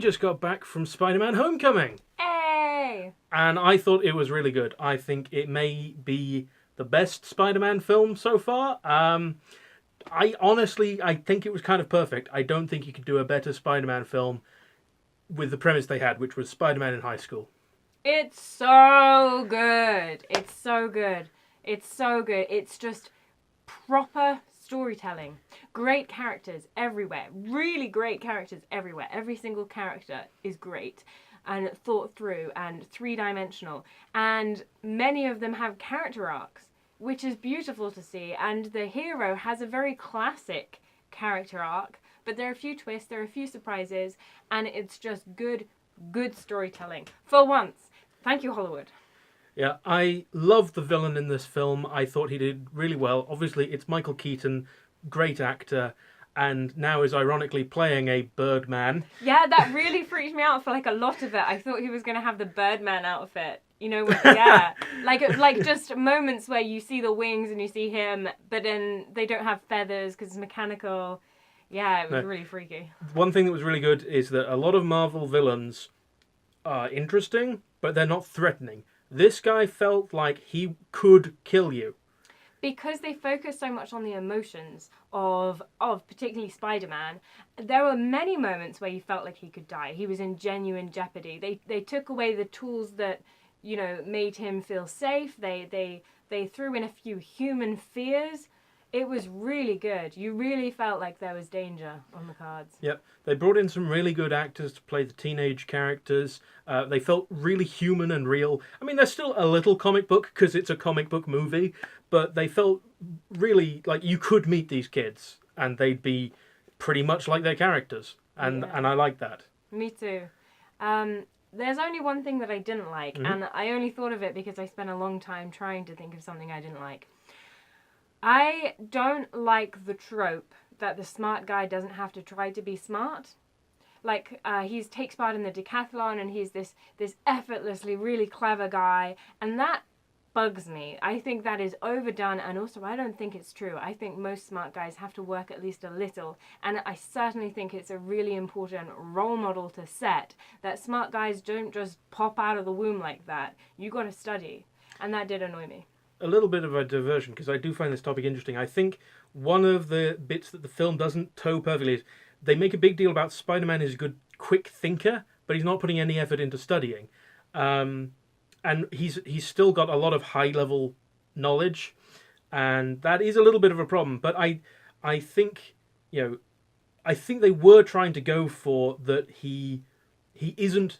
just got back from Spiderman Homecoming. Hey! And I thought it was really good. I think it may be the best Spider-Man film so far. I think it was kind of perfect. I don't think you could do a better Spider-Man film with the premise they had, which was Spider-Man in high school. It's so good. It's so good. It's so good. It's just proper storytelling. Great characters everywhere. Really great characters everywhere. Every single character is great and thought through and three-dimensional. And many of them have character arcs, which is beautiful to see. And the hero has a very classic character arc, but there are a few twists, there are a few surprises, and it's just good storytelling. For once. Thank you, Hollywood. Yeah, I love the villain in this film. I thought he did really well. Obviously, it's Michael Keaton, great actor, and now is ironically playing a Birdman. Yeah, that really freaked me out for like a lot of it. I thought he was going to have the Birdman outfit. You know, yeah, like just moments where you see the wings and you see him, but then they don't have feathers because it's mechanical. Yeah, it was really freaky. One thing that was really good is that a lot of Marvel villains are interesting, but they're not threatening. This guy felt like he could kill you. Because they focus so much on the emotions of particularly Spider-Man, there were many moments where you felt like he could die. He was in genuine jeopardy. They took away the tools that, you know, made him feel safe. They threw in a few human fears. It was really good. You really felt like there was danger on the cards. Yep. They brought in some really good actors to play the teenage characters. They felt really human and real. I mean, they're still a little comic book because it's a comic book movie, but they felt really like you could meet these kids and they'd be pretty much like their characters. And I like that. Me too. There's only one thing that I didn't like, and I only thought of it because I spent a long time trying to think of something I didn't like. I don't like the trope that the smart guy doesn't have to try to be smart. Like, he takes part in the decathlon and he's this effortlessly really clever guy, and that bugs me. I think that is overdone, and also I don't think it's true. I think most smart guys have to work at least a little, and I certainly think it's a really important role model to set that smart guys don't just pop out of the womb like that. You got to study, and that did annoy me. A little bit of a diversion because I do find this topic interesting. I think one of the bits that the film doesn't toe perfectly is they make a big deal about Spider-Man is a good, quick thinker, but he's not putting any effort into studying. And he's still got a lot of high-level knowledge, and that is a little bit of a problem. But I think, you know, I think they were trying to go for that he isn't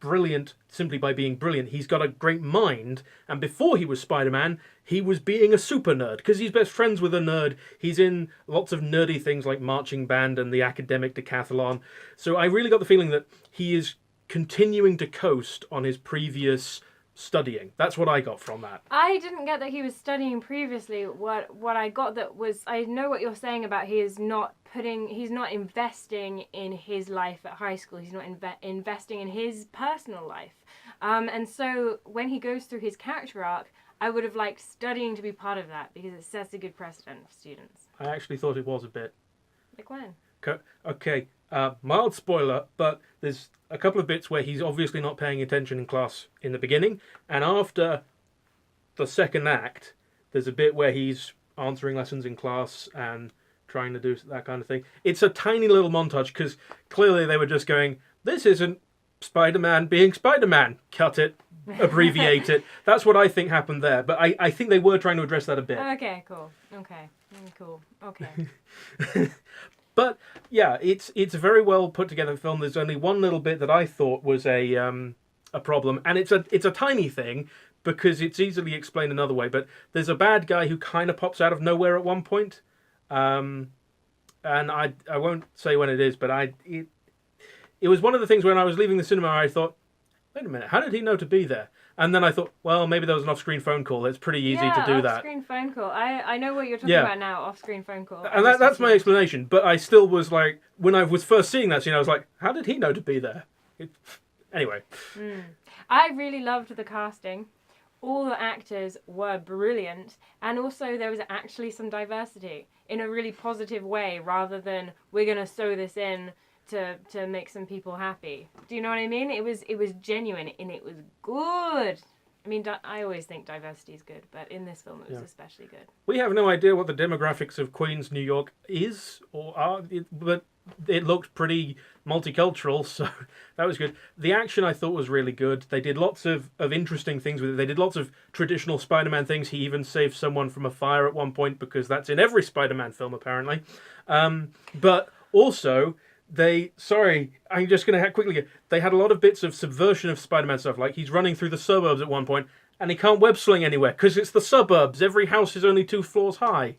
brilliant simply by being brilliant. He's got a great mind, and before he was Spider-Man, he was being a super nerd because he's best friends with a nerd. He's in lots of nerdy things like marching band and the academic decathlon. So I really got the feeling that he is continuing to coast on his previous studying. That's what I got from that. I didn't get that he was studying previously. What I got that was, I know what you're saying about he's not investing in his life at high school. He's not investing in his personal life. And so when he goes through his character arc, I would have liked studying to be part of that because it sets a good precedent for students. I actually thought it was a bit. Like when? Okay, mild spoiler, but there's a couple of bits where he's obviously not paying attention in class in the beginning, and after the second act, there's a bit where he's answering lessons in class and trying to do that kind of thing. It's a tiny little montage because clearly they were just going, this isn't Spider-Man being Spider-Man. Cut it, abbreviate it. That's what I think happened there, but I think they were trying to address that a bit. Okay, cool. Okay, cool. Okay. But yeah, it's a very well put together film. There's only one little bit that I thought was a problem, and it's a tiny thing because it's easily explained another way. But there's a bad guy who kind of pops out of nowhere at one point, and I won't say when it is, but it was one of the things when I was leaving the cinema I thought, wait a minute, how did he know to be there? And then I thought, well, maybe there was an off-screen phone call. It's pretty easy to do that. Off-screen phone call. I know what you're talking about now, off-screen phone call. And that's my explanation. But I still was like, when I was first seeing that scene, I was like, how did he know to be there? Anyway. I really loved the casting. All the actors were brilliant. And also there was actually some diversity in a really positive way rather than we're going to sew this in to make some people happy. Do you know what I mean? It was genuine and it was good. I mean, I always think diversity is good, but in this film it was especially good. We have no idea what the demographics of Queens, New York is or are, but it looked pretty multicultural, so that was good. The action I thought was really good. They did lots of interesting things with it. They did lots of traditional Spider-Man things. He even saved someone from a fire at one point, because that's in every Spider-Man film, apparently. But also, I'm just going to quickly go. They had a lot of bits of subversion of Spider-Man stuff, like he's running through the suburbs at one point, and he can't web sling anywhere, because it's the suburbs. Every house is only 2 floors high.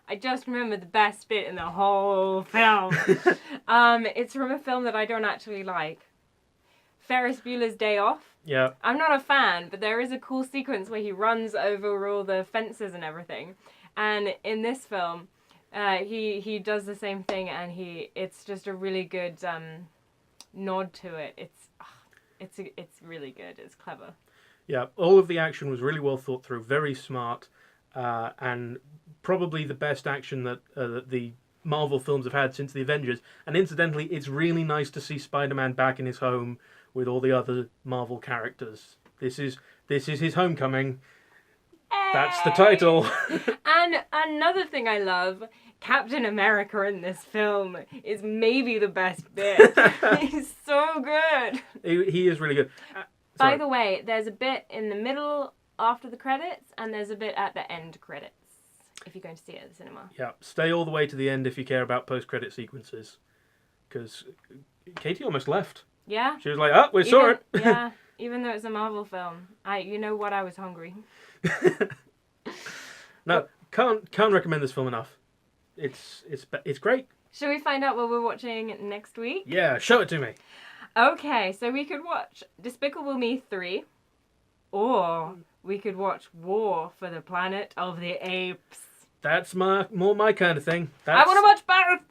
I just remember the best bit in the whole film. It's from a film that I don't actually like. Ferris Bueller's Day Off. Yeah. I'm not a fan, but there is a cool sequence where he runs over all the fences and everything. And in this film, he does the same thing, and it's just a really good nod to it. It's really good. It's clever. Yeah, all of the action was really well thought through, very smart, and probably the best action that the Marvel films have had since the Avengers. And incidentally, it's really nice to see Spider-Man back in his home with all the other Marvel characters. This is his homecoming. That's the title. And another thing I love, Captain America in this film is maybe the best bit. He's so good. He is really good. By the way, there's a bit in the middle after the credits, and there's a bit at the end credits, if you're going to see it at the cinema. Yeah, stay all the way to the end if you care about post-credit sequences. Because Katie almost left. Yeah? She was like, we saw it. Yeah, even though it's a Marvel film. You know what, I was hungry. No, can't recommend this film enough. It's great. Shall we find out what we're watching next week? Yeah, show it to me. Okay, so we could watch Despicable Me 3, or we could watch War for the Planet of the Apes. That's more my kind of thing. I want to watch both!